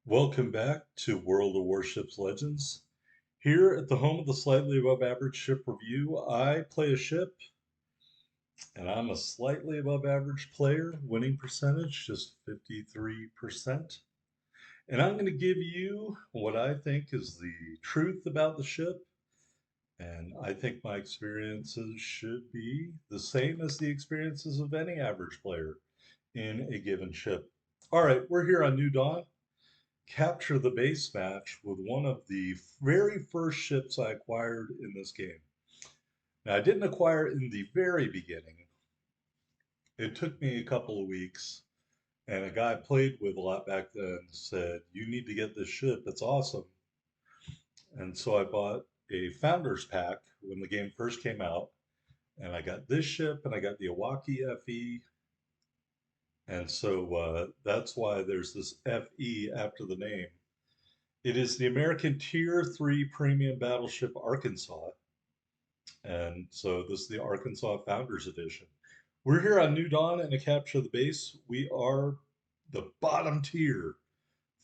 Welcome back to World of Warships Legends. Here at the home of the Slightly Above Average Ship Review, I play a ship, and I'm a slightly above average player, winning percentage just 53%. And I'm going to give you what I think is the truth about the ship, and I think my experiences should be the same as the experiences of any average player in a given ship. All right, we're here on New Dawn. Capture the base match with one of the very first ships I acquired in this game. Now, I didn't acquire it in the very beginning. It took me a couple of weeks, and a guy I played with a lot back then said, "You need to get this ship, it's awesome." And so I bought a Founders Pack when the game first came out, and I got this ship, and I got the Iwaki FE. And so that's why there's this FE after the name. It is the American Tier 3 Premium Battleship Arkansas. And so this is the Arkansas Founders Edition. We're here on New Dawn and to capture the base. We are the bottom tier,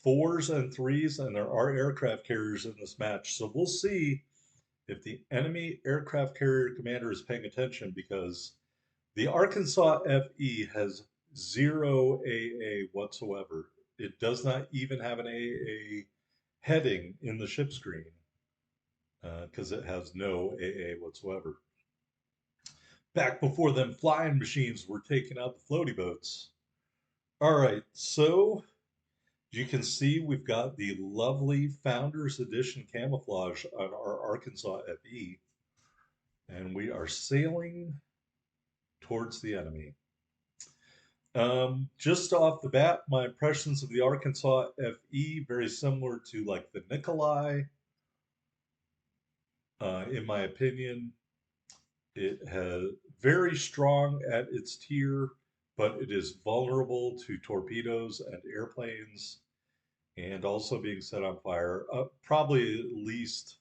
fours and threes, and there are aircraft carriers in this match. So we'll see if the enemy aircraft carrier commander is paying attention because the Arkansas FE has zero AA whatsoever. It does not even have an AA heading in the ship screen because it has no AA whatsoever. Back before them flying machines were taking out the floaty boats. All right, so you can see we've got the lovely Founders Edition camouflage on our Arkansas FE, and we are sailing towards the enemy. Just off the bat, my impressions of the Arkansas FE very similar to like the Nikolai. In my opinion, it has very strong at its tier, but it is vulnerable to torpedoes and airplanes and also being set on fire. Probably at least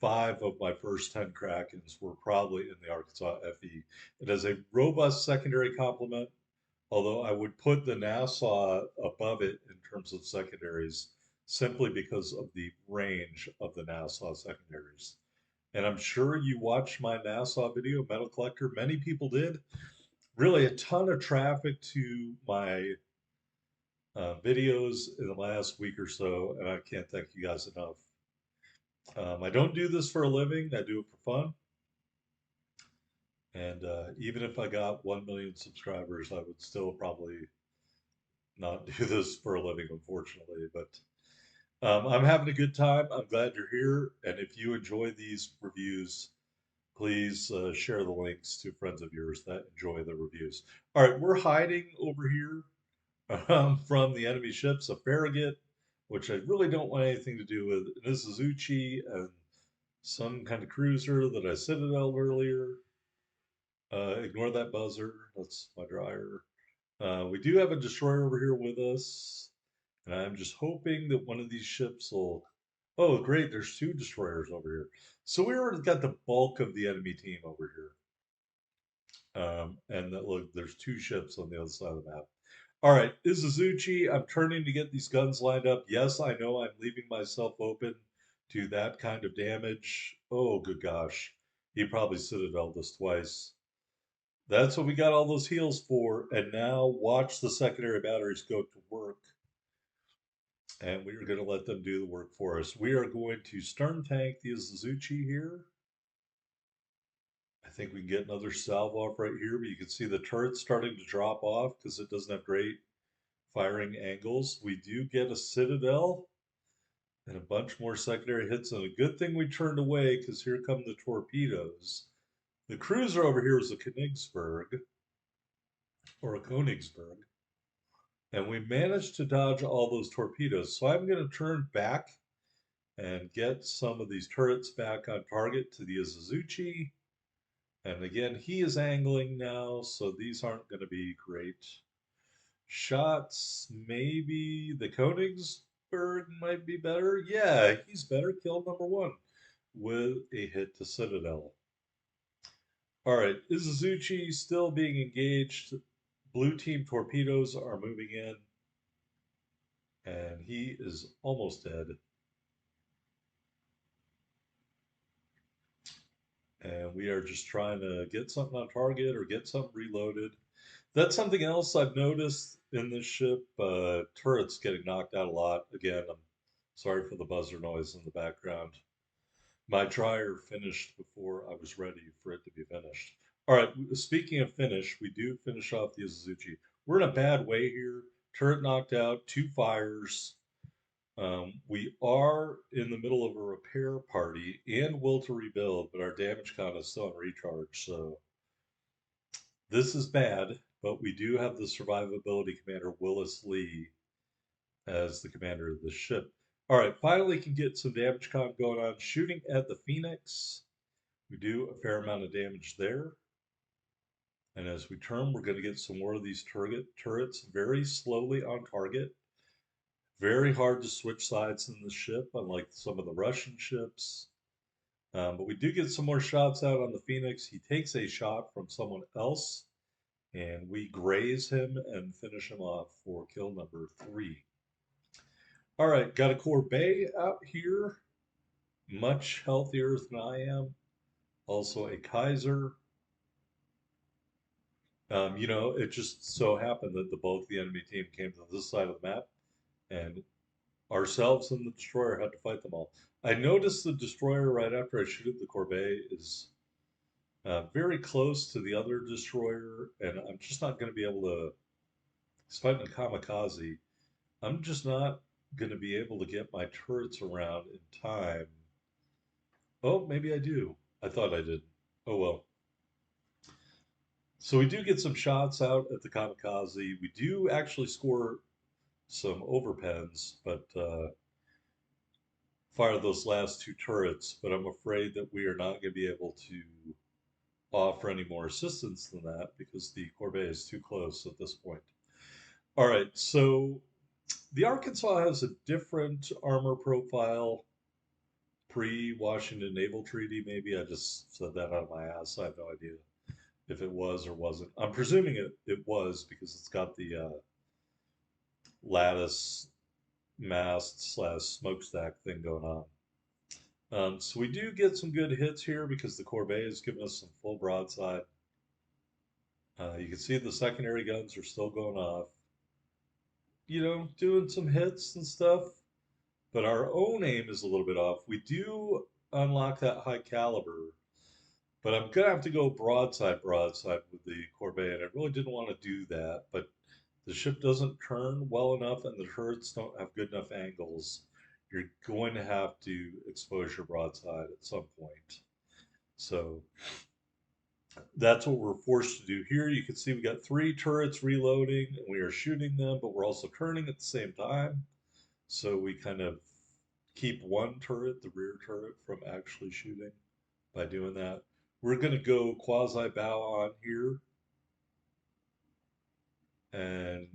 5 of my first 10 Krakens were probably in the Arkansas FE. It has a robust secondary complement, although I would put the Nassau above it in terms of secondaries simply because of the range of the Nassau secondaries. And I'm sure you watched my Nassau video, Metal Collector. Many people did. Really, a ton of traffic to my videos in the last week or so, and I can't thank you guys enough. I don't do this for a living, I do it for fun. And even if I got 1 million subscribers, I would still probably not do this for a living, unfortunately. But I'm having a good time. I'm glad you're here. And if you enjoy these reviews, please share the links to friends of yours that enjoy the reviews. All right, we're hiding over here from the enemy ships, a Farragut, which I really don't want anything to do with, an Isuzuchi, and some kind of cruiser that I citadeled earlier. Ignore that buzzer. That's my dryer. We do have a destroyer over here with us, and I'm just hoping that one of these ships will. Oh, great! There's 2 destroyers over here. So we already got the bulk of the enemy team over here. And that look, there's 2 ships on the other side of the map. All right, Isuzuchi, I'm turning to get these guns lined up. Yes, I know I'm leaving myself open to that kind of damage. Oh, good gosh. He probably citadeled us twice. That's what we got all those heals for. And now watch the secondary batteries go to work. And we are going to let them do the work for us. We are going to stern tank the Isuzuchi here. I think we can get another salve off right here, but you can see the turret starting to drop off because it doesn't have great firing angles. We do get a citadel and a bunch more secondary hits, and a good thing we turned away because here come the torpedoes. The cruiser over here is a Königsberg or a Königsberg, and we managed to dodge all those torpedoes. So I'm going to turn back and get some of these turrets back on target to the Isuzuchi. And again, he is angling now, so these aren't going to be great shots. Maybe the Königsberg might be better. Yeah, he's better. Kill number 1 with a hit to Citadel. All right, Isuzuchi still being engaged. Blue team torpedoes are moving in. And he is almost dead. And we are just trying to get something on target or get something reloaded. That's something else I've noticed in this ship. Turrets getting knocked out a lot. Again, I'm sorry for the buzzer noise in the background. My dryer finished before I was ready for it to be finished. All right, speaking of finish, we do finish off the Azuchi. We're in a bad way here. Turret knocked out, 2 fires. We are in the middle of a repair party and will to rebuild, but our damage count is still on recharge. So this is bad, but we do have the survivability commander, Willis Lee, as the commander of the ship. All right, finally can get some damage count going on. Shooting at the Phoenix. We do a fair amount of damage there. And as we turn, we're going to get some more of these turrets very slowly on target. Very hard to switch sides in the ship, unlike some of the Russian ships. But we do get some more shots out on the Phoenix. He takes a shot from someone else, and we graze him and finish him off for kill number 3. All right, got a Corbeil out here, much healthier than I am. Also a Kaiser. It just so happened that both the enemy team came to this side of the map, and ourselves and the destroyer had to fight them all. I noticed the destroyer right after I shoot at the Corbeil is very close to the other destroyer, and I'm just not going to be able to. He's fighting a kamikaze. I'm just not going to be able to get my turrets around in time. Oh, maybe I do. I thought I did. Oh well. So we do get some shots out at the kamikaze. We do actually score some overpens, but fire those last 2 turrets. But I'm afraid that we are not going to be able to offer any more assistance than that because the Corbeil is too close at this point. All right, so the Arkansas has a different armor profile pre-Washington Naval Treaty. Maybe I just said that out of my ass. I have no idea if it was or wasn't. I'm presuming it was because it's got the lattice mast slash smokestack thing going on. So we do get some good hits here because the Corbeil is giving us some full broadside. You can see the secondary guns are still going off. Doing some hits and stuff, but our own aim is a little bit off. We do unlock that high caliber, but I'm gonna have to go broadside with the Corbeil, and I really didn't want to do that, but the ship doesn't turn well enough and the turrets don't have good enough angles. You're going to have to expose your broadside at some point. So that's what we're forced to do here. You can see we got 3 turrets reloading and we are shooting them, but we're also turning at the same time. So we kind of keep one turret, the rear turret, from actually shooting by doing that. We're going to go quasi bow on here. And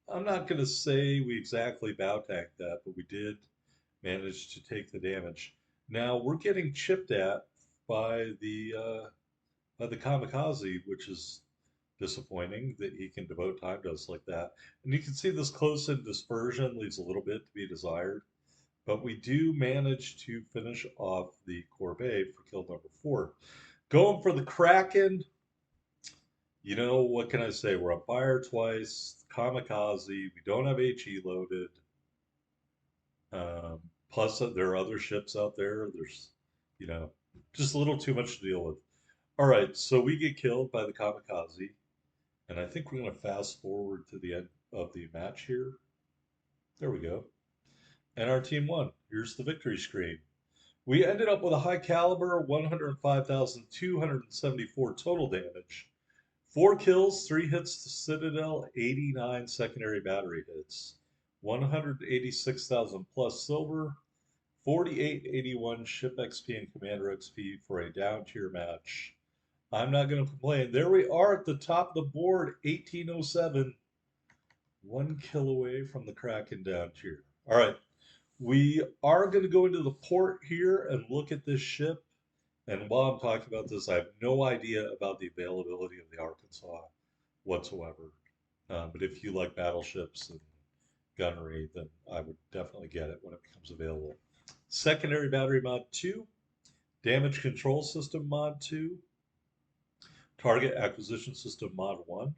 I'm not going to say we exactly bow tanked that, but we did manage to take the damage. Now we're getting chipped at by the kamikaze, which is disappointing that he can devote time to us like that. And you can see this close-in dispersion leaves a little bit to be desired, but we do manage to finish off the Corbeil for kill number 4. Going for the Kraken. What can I say? We're on fire twice, kamikaze. We don't have HE loaded. Plus, there are other ships out there. There's, you know, just a little too much to deal with. All right, so we get killed by the kamikaze, and I think we're going to fast forward to the end of the match here. There we go. And our team won. Here's the victory screen. We ended up with a high caliber, 105,274 total damage. 4 kills, 3 hits to Citadel, 89 secondary battery hits, 186,000 plus silver, 4881 ship XP and commander XP for a down tier match. I'm not going to complain. There we are at the top of the board, 1807. 1 kill away from the Kraken down tier. All right. We are going to go into the port here and look at this ship. And while I'm talking about this, I have no idea about the availability of the Arkansas whatsoever. But if you like battleships and gunnery, then I would definitely get it when it becomes available. Secondary Battery Mod 2, Damage Control System Mod 2, Target Acquisition System Mod 1,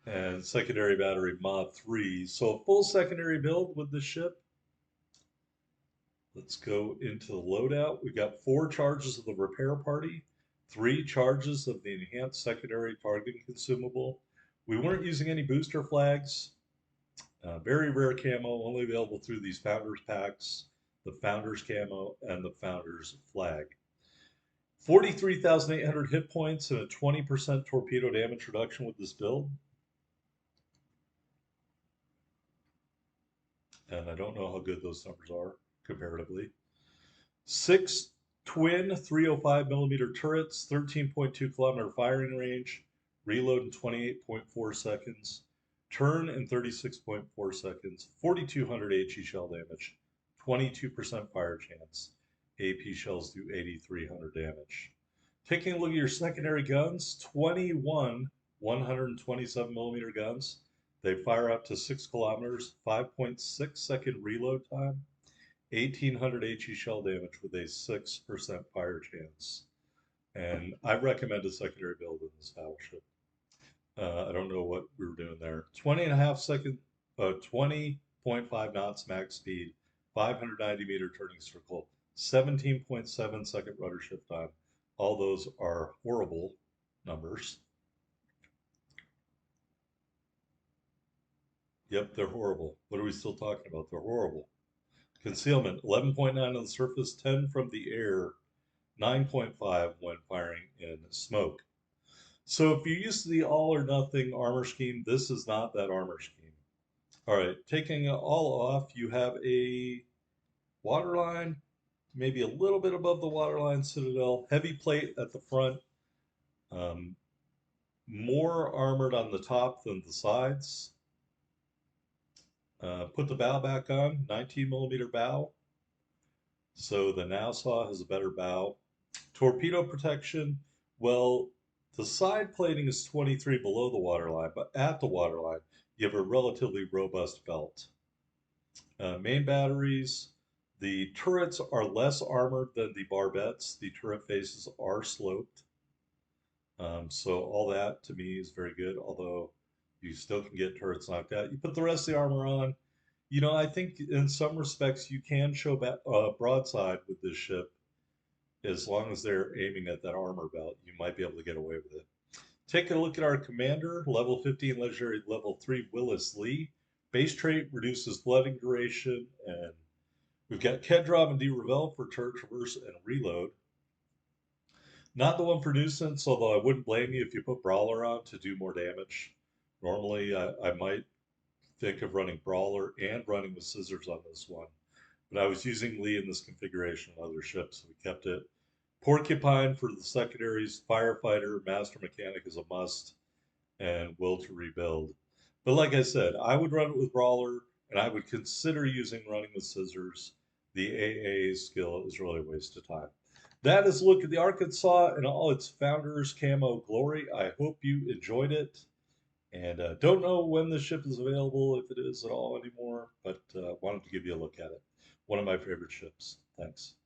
and Secondary Battery Mod 3. So a full secondary build with the ship. Let's go into the loadout. We've got 4 charges of the repair party, 3 charges of the enhanced secondary targeting consumable. We weren't using any booster flags. Very rare camo, only available through these Founders packs, the Founders camo, and the Founders flag. 43,800 hit points and a 20% torpedo damage reduction with this build. And I don't know how good those numbers are comparatively. 6 twin 305 millimeter turrets, 13.2 kilometer firing range, reload in 28.4 seconds, turn in 36.4 seconds, 4,200 HE shell damage, 22% fire chance. AP shells do 8,300 damage. Taking a look at your secondary guns, 21 127 millimeter guns. They fire up to 6 kilometers, 5.6 second reload time, 1,800 HE shell damage with a 6% fire chance. And I recommend a secondary build in this battleship. I don't know what we were doing there. 20.5 knots max speed, 590 meter turning circle, 17.7 second rudder shift time. All those are horrible numbers. Yep, they're horrible. What are we still talking about? They're horrible. Concealment, 11.9 on the surface, 10 from the air, 9.5 when firing in smoke. So if you're used to the all or nothing armor scheme, this is not that armor scheme. All right, taking it all off, you have a waterline, maybe a little bit above the waterline citadel, heavy plate at the front, um, more armored on the top than the sides. Put the bow back on, 19 millimeter bow. So the Nassau has a better bow. Torpedo protection, well, the side plating is 23 below the waterline, but at the waterline, you have a relatively robust belt. Main batteries, the turrets are less armored than the barbettes. The turret faces are sloped. So all that to me is very good, although you still can get turrets knocked out. You put the rest of the armor on. You know, I think in some respects you can show broadside with this ship as long as they're aiming at that armor belt. You might be able to get away with it. Take a look at our commander, level 15 legendary, level 3 Willis Lee. Base trait reduces flooding duration, and we've got Kedrov and D. Ravel for turret traverse and reload. Not the one for nuisance, although I wouldn't blame you if you put Brawler on to do more damage. Normally, I might think of running Brawler and running with Scissors on this one. But I was using Lee in this configuration on other ships, so we kept it. Porcupine for the secondaries, Firefighter, Master Mechanic is a must, and Will to rebuild. But like I said, I would run it with Brawler, and I would consider using running with Scissors. The AA skill is really a waste of time. That is a look at the Arkansas in all its founders camo glory. I hope you enjoyed it. And don't know when the ship is available, if it is at all anymore, but wanted to give you a look at it. One of my favorite ships. Thanks.